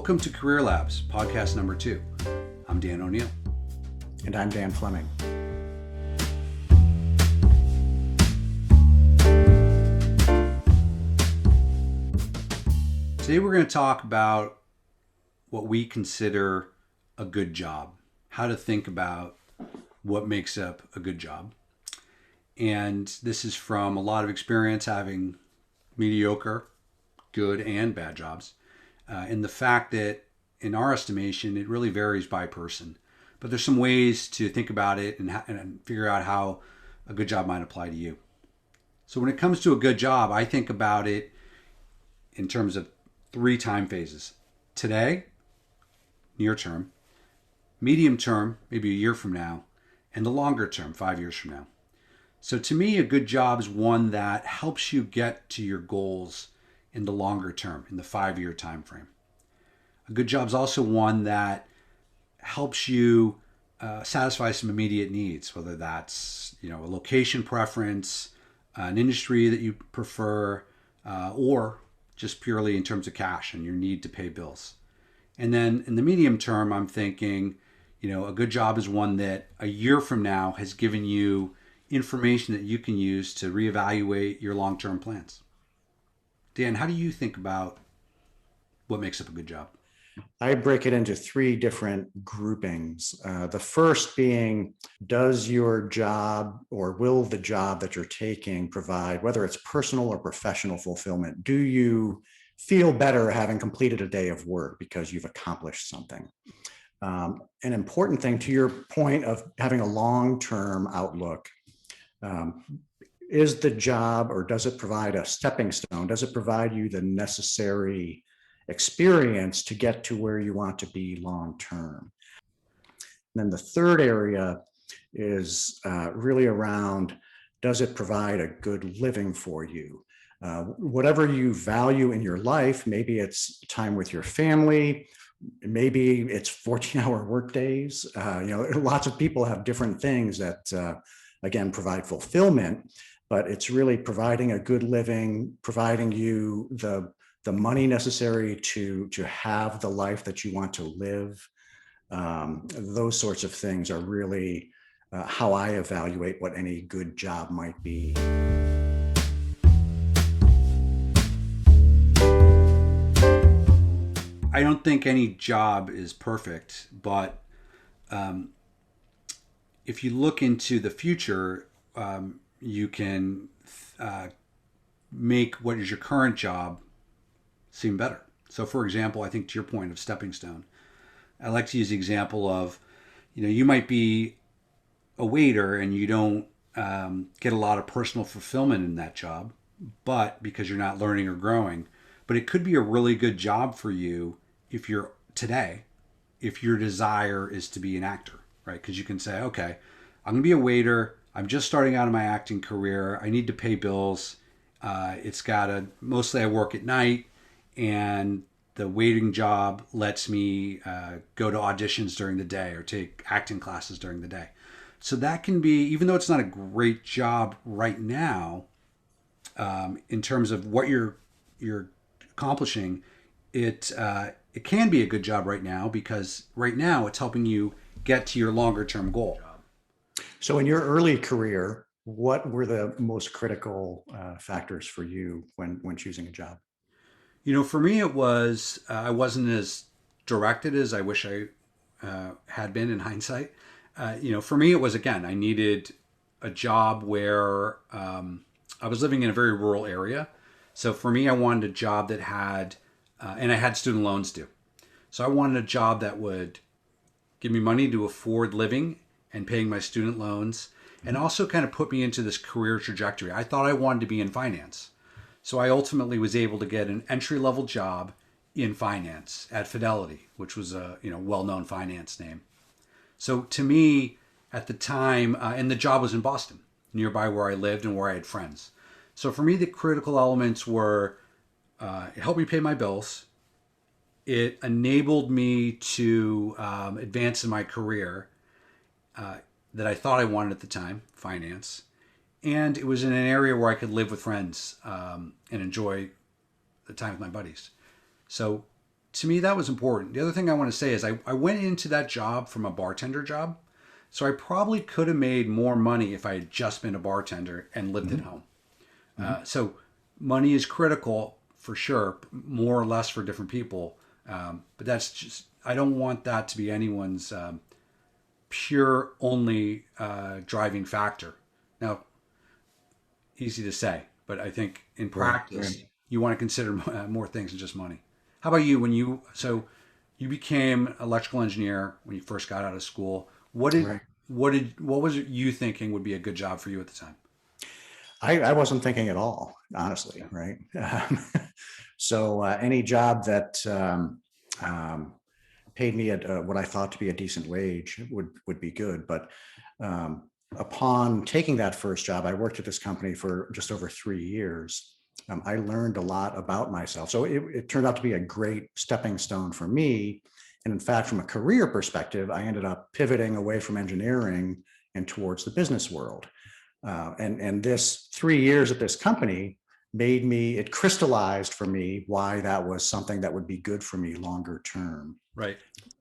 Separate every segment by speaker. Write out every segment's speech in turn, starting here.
Speaker 1: Welcome to Career Labs, podcast number 2. I'm Dan O'Neill.
Speaker 2: And I'm Dan Fleming.
Speaker 1: Today we're going to talk about what we consider a good job, how to think about what makes up a good job. And this is from a lot of experience having mediocre, good, and bad jobs. And the fact that in our estimation, it really varies by person. But there's some ways to think about it and figure out how a good job might apply to you. So when it comes to a good job, I think about it in terms of 3 time phases. Today, near term, medium term, maybe a year from now, and the longer term, 5 years from now. So to me, a good job is one that helps you get to your goals in the longer term, in the 5-year time frame. A good job is also one that helps you satisfy some immediate needs, whether that's a location preference, an industry that you prefer, or just purely in terms of cash and your need to pay bills. And then in the medium term, I'm thinking, a good job is one that a year from now has given you information that you can use to reevaluate your long-term plans. Dan, how do you think about what makes up a good job?
Speaker 2: I break it into 3 different groupings. The first being, does your job or will the job that you're taking provide, whether it's personal or professional fulfillment? Do you feel better having completed a day of work because you've accomplished something? An important thing to your point of having a long-term outlook, is the job, or does it provide a stepping stone? Does it provide you the necessary experience to get to where you want to be long term? And then the third area is really around, does it provide a good living for you? Whatever you value in your life, maybe it's time with your family, maybe it's 14-hour work days. Lots of people have different things that, again, provide fulfillment, but it's really providing a good living, providing you the money necessary to have the life that you want to live. Those sorts of things are really how I evaluate what any good job might be.
Speaker 1: I don't think any job is perfect, but if you look into the future, you can make what is your current job seem better. So for example, I think to your point of stepping stone, I like to use the example of, you might be a waiter and you don't get a lot of personal fulfillment in that job, but because you're not learning or growing, but it could be a really good job for you if your desire is to be an actor, right? Because you can say, okay, I'm going to be a waiter. I'm just starting out in my acting career. I need to pay bills. Mostly I work at night, and the waiting job lets me go to auditions during the day or take acting classes during the day. So that can be, even though it's not a great job right now, in terms of what you're accomplishing, it can be a good job right now, because right now it's helping you get to your longer term goal.
Speaker 2: So in your early career, what were the most critical factors for you when choosing a job?
Speaker 1: For me, it was, I wasn't as directed as I wish I had been in hindsight. For me, it was, again, I needed a job where I was living in a very rural area. So for me, I wanted a job that had, and I had student loans due. So I wanted a job that would give me money to afford living and paying my student loans, and also kind of put me into this career trajectory. I thought I wanted to be in finance. So I ultimately was able to get an entry-level job in finance at Fidelity, which was a well-known finance name. So to me, at the time, and the job was in Boston, nearby where I lived and where I had friends. So for me, the critical elements were, it helped me pay my bills. It enabled me to advance in my career that I thought I wanted at the time, finance. And it was in an area where I could live with friends and enjoy the time with my buddies. So to me, that was important. The other thing I want to say is I went into that job from a bartender job. So I probably could have made more money if I had just been a bartender and lived at
Speaker 2: Mhm,
Speaker 1: home.
Speaker 2: mhm.
Speaker 1: So money is critical for sure, more or less for different people. But that's just, I don't want that to be anyone's pure only driving factor. Now, easy to say, but I think in
Speaker 2: Right, right,
Speaker 1: practice, you want to consider more things than just money. How about you? So you became an electrical engineer when you first got out of school.
Speaker 2: right.
Speaker 1: What was you thinking would be a good job for you at the time?
Speaker 2: I wasn't thinking at all, honestly,
Speaker 1: Yeah.
Speaker 2: right? So any job that paid me at what I thought to be a decent wage would be good. But um, upon taking that first job, I worked at this company for just over 3 years. I learned a lot about myself. So it turned out to be a great stepping stone for me. And in fact, from a career perspective, I ended up pivoting away from engineering and towards the business world. And this 3 years at this company made me, it crystallized for me why that was something that would be good for me longer term.
Speaker 1: Right.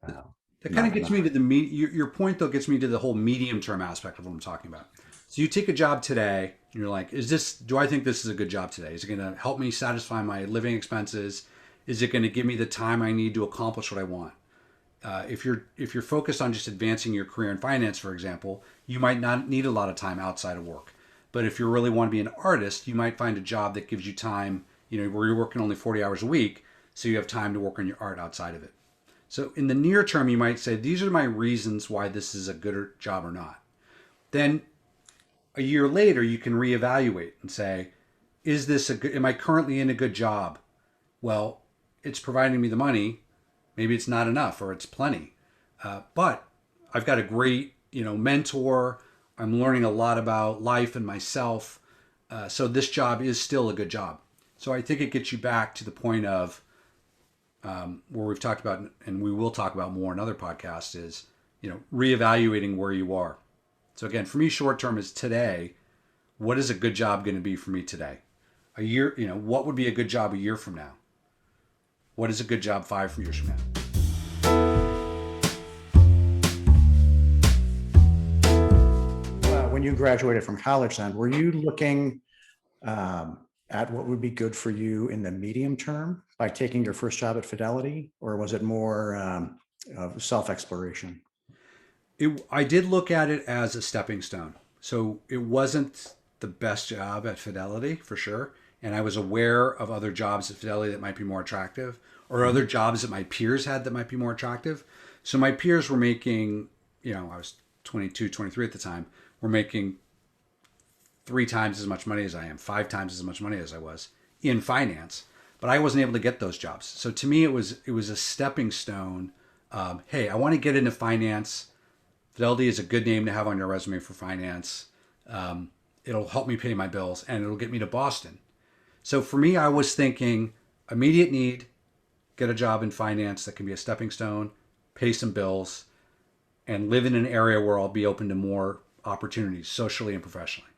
Speaker 2: Uh,
Speaker 1: That kind of
Speaker 2: not,
Speaker 1: gets
Speaker 2: not,
Speaker 1: me to your point though gets me to the whole medium term aspect of what I'm talking about. So you take a job today and you're like, do I think this is a good job today? Is it going to help me satisfy my living expenses? Is it going to give me the time I need to accomplish what I want? If you're focused on just advancing your career in finance, for example, you might not need a lot of time outside of work. But if you really want to be an artist, you might find a job that gives you time, where you're working only 40 hours a week, so you have time to work on your art outside of it. So in the near term, you might say, these are my reasons why this is a good job or not. Then a year later, you can reevaluate and say, am I currently in a good job? Well, it's providing me the money. Maybe it's not enough or it's plenty. But I've got a great, mentor. I'm learning a lot about life and myself. So this job is still a good job. So I think it gets you back to the point of where we've talked about, and we will talk about more in other podcasts, is reevaluating where you are. So again, for me, short term is today. What is a good job going to be for me today? A year, what would be a good job a year from now? What is a good job 5 years from now?
Speaker 2: when you graduated from college, then were you looking at what would be good for you in the medium term by taking your first job at Fidelity, or was it more of self-exploration?
Speaker 1: I did look at it as a stepping stone. So it wasn't the best job at Fidelity for sure. And I was aware of other jobs at Fidelity that might be more attractive or other
Speaker 2: Mhm.
Speaker 1: jobs that my peers had that might be more attractive. So my peers were making, I was 22, 23 at the time, were making 3 times as much money as I am, 5 times as much money as I was in finance. But I wasn't able to get those jobs. So to me, it was a stepping stone. Hey, I want to get into finance. Fidelity is a good name to have on your resume for finance. It'll help me pay my bills and it'll get me to Boston. So for me, I was thinking immediate need, get a job in finance that can be a stepping stone, pay some bills, and live in an area where I'll be open to more opportunities socially and professionally.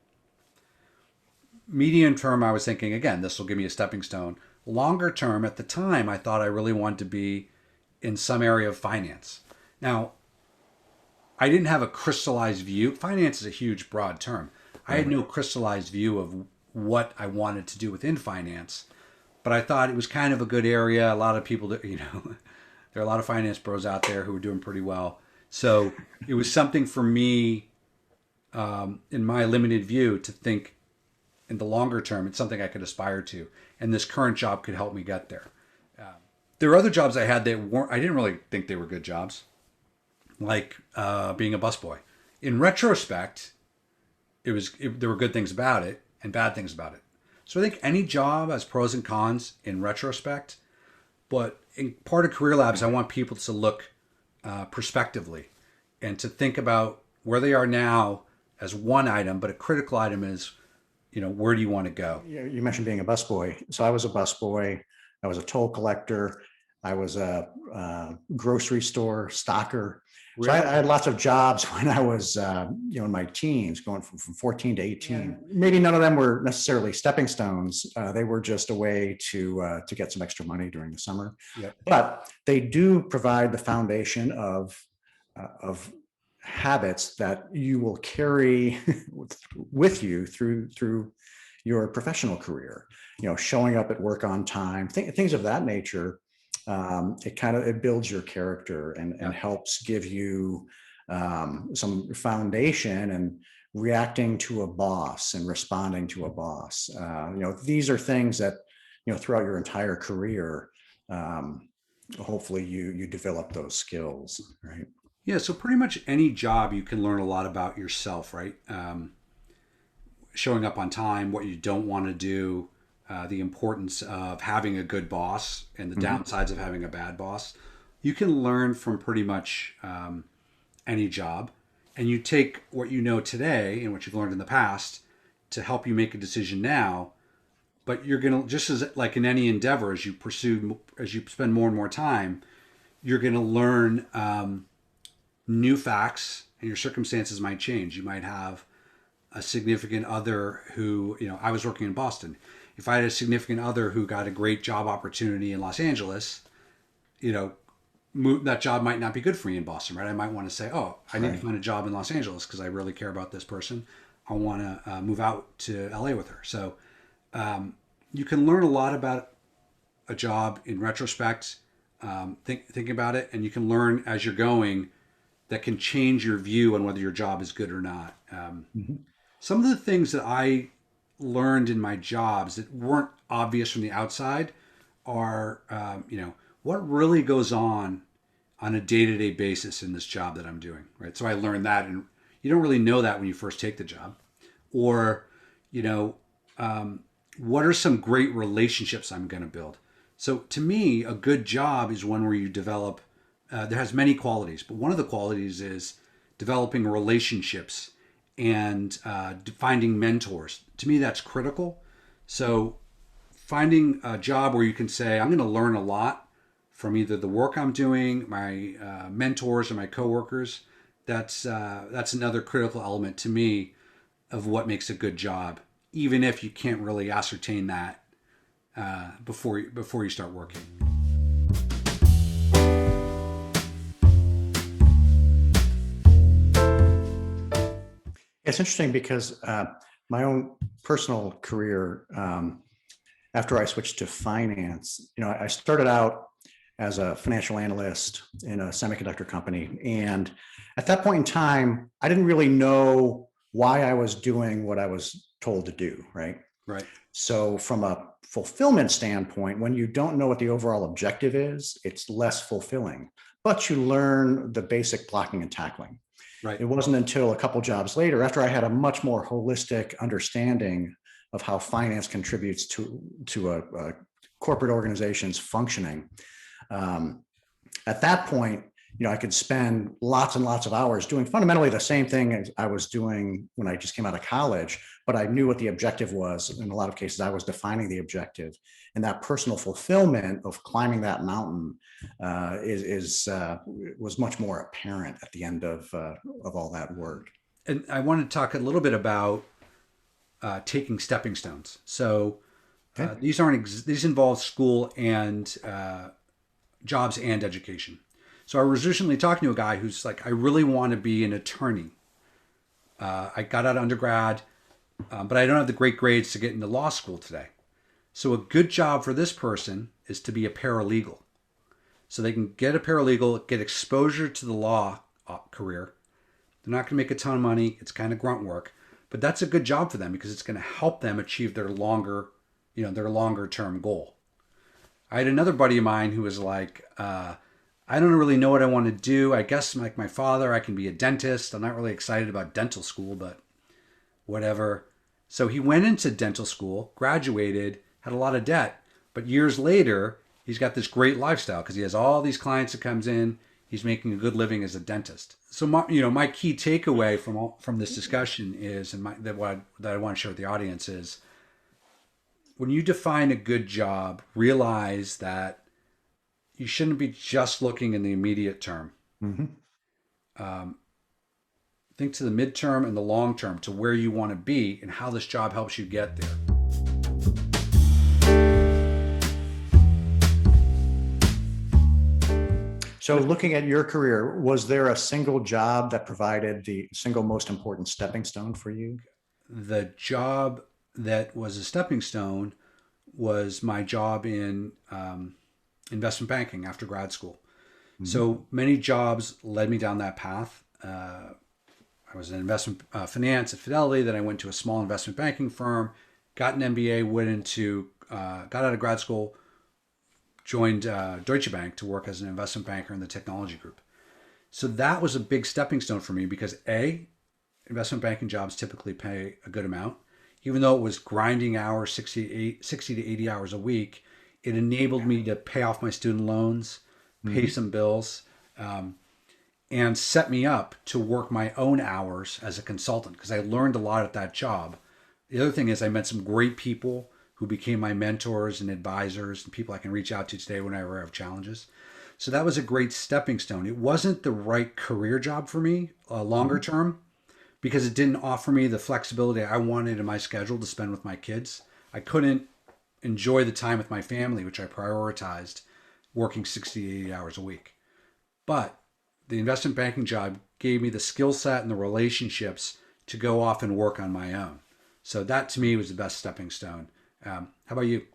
Speaker 1: Medium term, I was thinking, again, this will give me a stepping stone. Longer term, at the time, I thought I really wanted to be in some area of finance. Now, I didn't have a crystallized view. Finance is a huge, broad term. I had
Speaker 2: Right.
Speaker 1: no crystallized view of what I wanted to do within finance, but I thought it was kind of a good area. A lot of people that, there are a lot of finance pros out there who are doing pretty well. So it was something for me, in my limited view, to think in the longer term, it's something I could aspire to. And this current job could help me get there. There are other jobs I had that weren't, I didn't really think they were good jobs, like being a busboy. In retrospect, there were good things about it and bad things about it. So I think any job has pros and cons in retrospect. But in part of Career Labs, I want people to look prospectively and to think about where they are now as one item, but a critical item is, where do you want to go?
Speaker 2: You mentioned being a busboy. So I was a busboy. I was a toll collector. I was a grocery store stocker. So I
Speaker 1: Really?
Speaker 2: had lots of jobs when I was, in my teens, going from 14 to
Speaker 1: Yeah.
Speaker 2: 18. Maybe none of them were necessarily stepping stones. They were just a way to get some extra money during the summer.
Speaker 1: Yep.
Speaker 2: But they do provide the foundation of habits that you will carry with you through your professional career. Showing up at work on time, things of that nature. It builds your character and
Speaker 1: Yeah.
Speaker 2: helps give you some foundation and reacting to a boss and responding to a boss. These are things that throughout your entire career, um, hopefully you develop those skills, right?
Speaker 1: Yeah. So pretty much any job you can learn a lot about yourself, right? Showing up on time, what you don't want to do, the importance of having a good boss, and the
Speaker 2: Mm-hmm.
Speaker 1: downsides of having a bad boss. You can learn from pretty much any job, and you take what you know today and what you've learned in the past to help you make a decision now. But you're gonna, just as like in any endeavor, as you spend more and more time, you're gonna learn new facts, and your circumstances might change. You might have a significant other who, I was working in Boston. If I had a significant other who got a great job opportunity in Los Angeles, you know, that job might not be good for me in Boston, right? I might want to say, oh, I need to
Speaker 2: Right.
Speaker 1: find a job in Los Angeles because I really care about this person. I want to move out to LA with her. So you can learn a lot about a job in retrospect, think about it, and you can learn as you're going that can change your view on whether your job is good or not.
Speaker 2: Mm-hmm.
Speaker 1: Some of the things that I learned in my jobs that weren't obvious from the outside are, what really goes on a day-to-day basis in this job that I'm doing, right? So I learned that, and you don't really know that when you first take the job. Or, you know, what are some great relationships I'm going to build? So to me, a good job is one where you develop. There has many qualities, but one of the qualities is developing relationships and finding mentors. To me, that's critical. So finding a job where you can say, I'm going to learn a lot from either the work I'm doing, my mentors, or my coworkers. That's another critical element to me of what makes a good job, even if you can't really ascertain that before you start working.
Speaker 2: It's interesting because my own personal career, after I switched to finance, I started out as a financial analyst in a semiconductor company. And at that point in time, I didn't really know why I was doing what I was told to do, right?
Speaker 1: Right.
Speaker 2: So, from a fulfillment standpoint, when you don't know what the overall objective is, it's less fulfilling, but you learn the basic blocking and tackling.
Speaker 1: Right.
Speaker 2: It wasn't until a couple jobs later, after I had a much more holistic understanding of how finance contributes to a corporate organization's functioning, um, at that point, I could spend lots and lots of hours doing fundamentally the same thing as I was doing when I just came out of college, but I knew what the objective was. In a lot of cases, I was defining the objective, and that personal fulfillment of climbing that mountain was much more apparent at the end of all that work.
Speaker 1: And I want to talk a little bit about taking stepping stones. So
Speaker 2: Okay.
Speaker 1: these involve school and jobs and education. So I was recently talking to a guy who's like, I really want to be an attorney. I got out of undergrad, but I don't have the great grades to get into law school today. So a good job for this person is to be a paralegal. So they can get a paralegal, get exposure to the law career. They're not going to make a ton of money. It's kind of grunt work, but that's a good job for them because it's going to help them achieve their longer term goal. I had another buddy of mine who was like, I don't really know what I want to do. I guess like my father, I can be a dentist. I'm not really excited about dental school, but whatever. So he went into dental school, graduated, had a lot of debt, but years later, he's got this great lifestyle because he has all these clients that comes in. He's making a good living as a dentist. So my key takeaway from this discussion is, and that I want to share with the audience is, when you define a good job, realize that you shouldn't be just looking in the immediate term.
Speaker 2: Mhm.
Speaker 1: Um, think to the midterm and the long term, to where you want to be and how this job helps you get there.
Speaker 2: So looking at your career, was there a single job that provided the single most important stepping stone for you?
Speaker 1: The job that was a stepping stone was my job in investment banking after grad school.
Speaker 2: Mhm.
Speaker 1: So many jobs led me down that path. I was in investment finance at Fidelity. Then I went to a small investment banking firm, got an MBA, got out of grad school, joined Deutsche Bank to work as an investment banker in the technology group. So that was a big stepping stone for me because investment banking jobs typically pay a good amount. Even though it was grinding hours, 60 to 80 hours a week, it enabled me to pay off my student loans, pay
Speaker 2: Mhm.
Speaker 1: some bills, and set me up to work my own hours as a consultant because I learned a lot at that job. The other thing is I met some great people who became my mentors and advisors and people I can reach out to today whenever I have challenges. So that was a great stepping stone. It wasn't the right career job for me longer
Speaker 2: Mhm.
Speaker 1: term because it didn't offer me the flexibility I wanted in my schedule to spend with my kids. I couldn't enjoy the time with my family, which I prioritized working 60 to 80 hours a week. But the investment banking job gave me the skill set and the relationships to go off and work on my own. So that to me was the best stepping stone. How about you?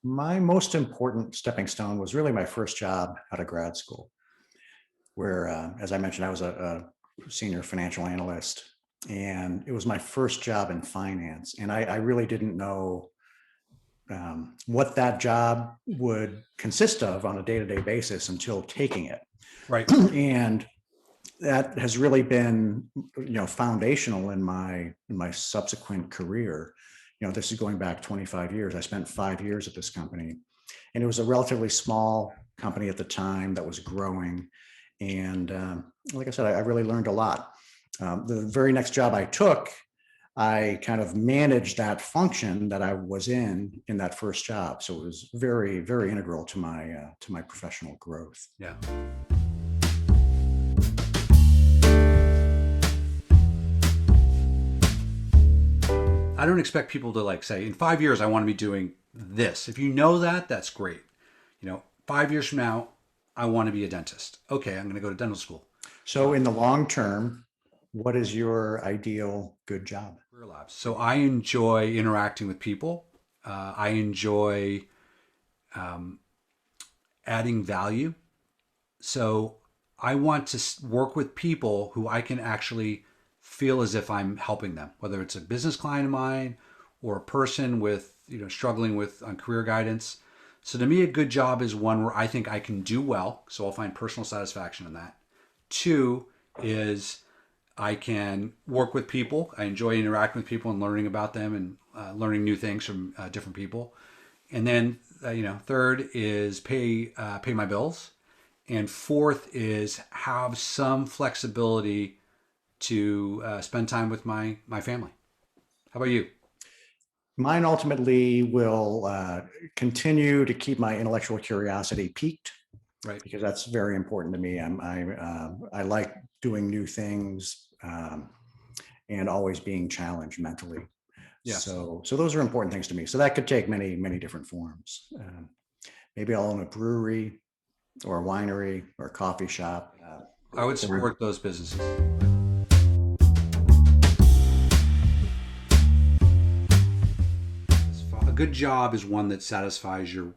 Speaker 2: My most important stepping stone was really my first job out of grad school, where, as I mentioned, I was a senior financial analyst, and it was my first job in finance. And I really didn't know what that job would consist of on a day-to-day basis until taking it.
Speaker 1: Right.
Speaker 2: And that has really been, foundational in my subsequent career. This is going back 25 years. I spent 5 years at this company, and it was a relatively small company at the time that was growing. And like I said, I really learned a lot. The very next job I took, I kind of managed that function that I was in that first job. So it was very, very integral to my professional growth.
Speaker 1: Yeah. I don't expect people to like say in 5 years I want to be doing this. If you know that, that's great. 5 years from now, I want to be a dentist. Okay, I'm going to go to dental school.
Speaker 2: So in the long term, what is your ideal good job?
Speaker 1: Career labs. So I enjoy interacting with people. I enjoy adding value. So I want to work with people who I can actually feel as if I'm helping them, whether it's a business client of mine or a person with, struggling with on career guidance. So to me, a good job is one where I think I can do well. So I'll find personal satisfaction in that. Two is I can work with people. I enjoy interacting with people and learning about them and learning new things from different people. And then, third is pay my bills, and fourth is have some flexibility to spend time with my family. How about you?
Speaker 2: Mine ultimately will continue to keep my intellectual curiosity peaked,
Speaker 1: Right.
Speaker 2: because that's very important to me. I like doing new things, and always being challenged mentally.
Speaker 1: Yes.
Speaker 2: So those are important things to me. So that could take many, many different forms. Maybe I'll own a brewery or a winery or a coffee shop.
Speaker 1: I would
Speaker 2: Or
Speaker 1: support those businesses. A good job is one that satisfies your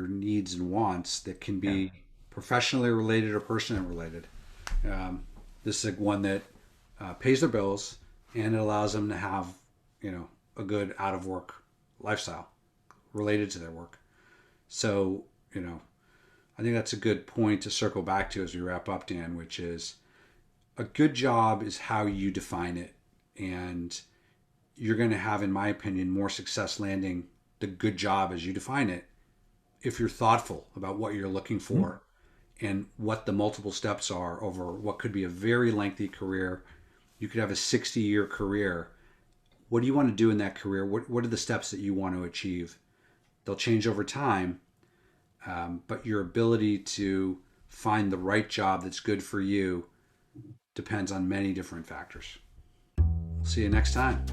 Speaker 1: needs and wants that can
Speaker 2: yeah,
Speaker 1: be professionally related or personally related. Um, this is one that pays their bills and it allows them to have a good out of work lifestyle related to their work. So I think that's a good point to circle back to as we wrap up, Dan, which is a good job is how you define it, and you're going to have, in my opinion, more success landing the good job as you define it if you're thoughtful about what you're looking
Speaker 2: Mhm.
Speaker 1: for and what the multiple steps are over what could be a very lengthy career. You could have a 60-year career. What do you want to do in that career? What are the steps that you want to achieve? They'll change over time. but your ability to find the right job that's good for you depends on many different factors. See you next time.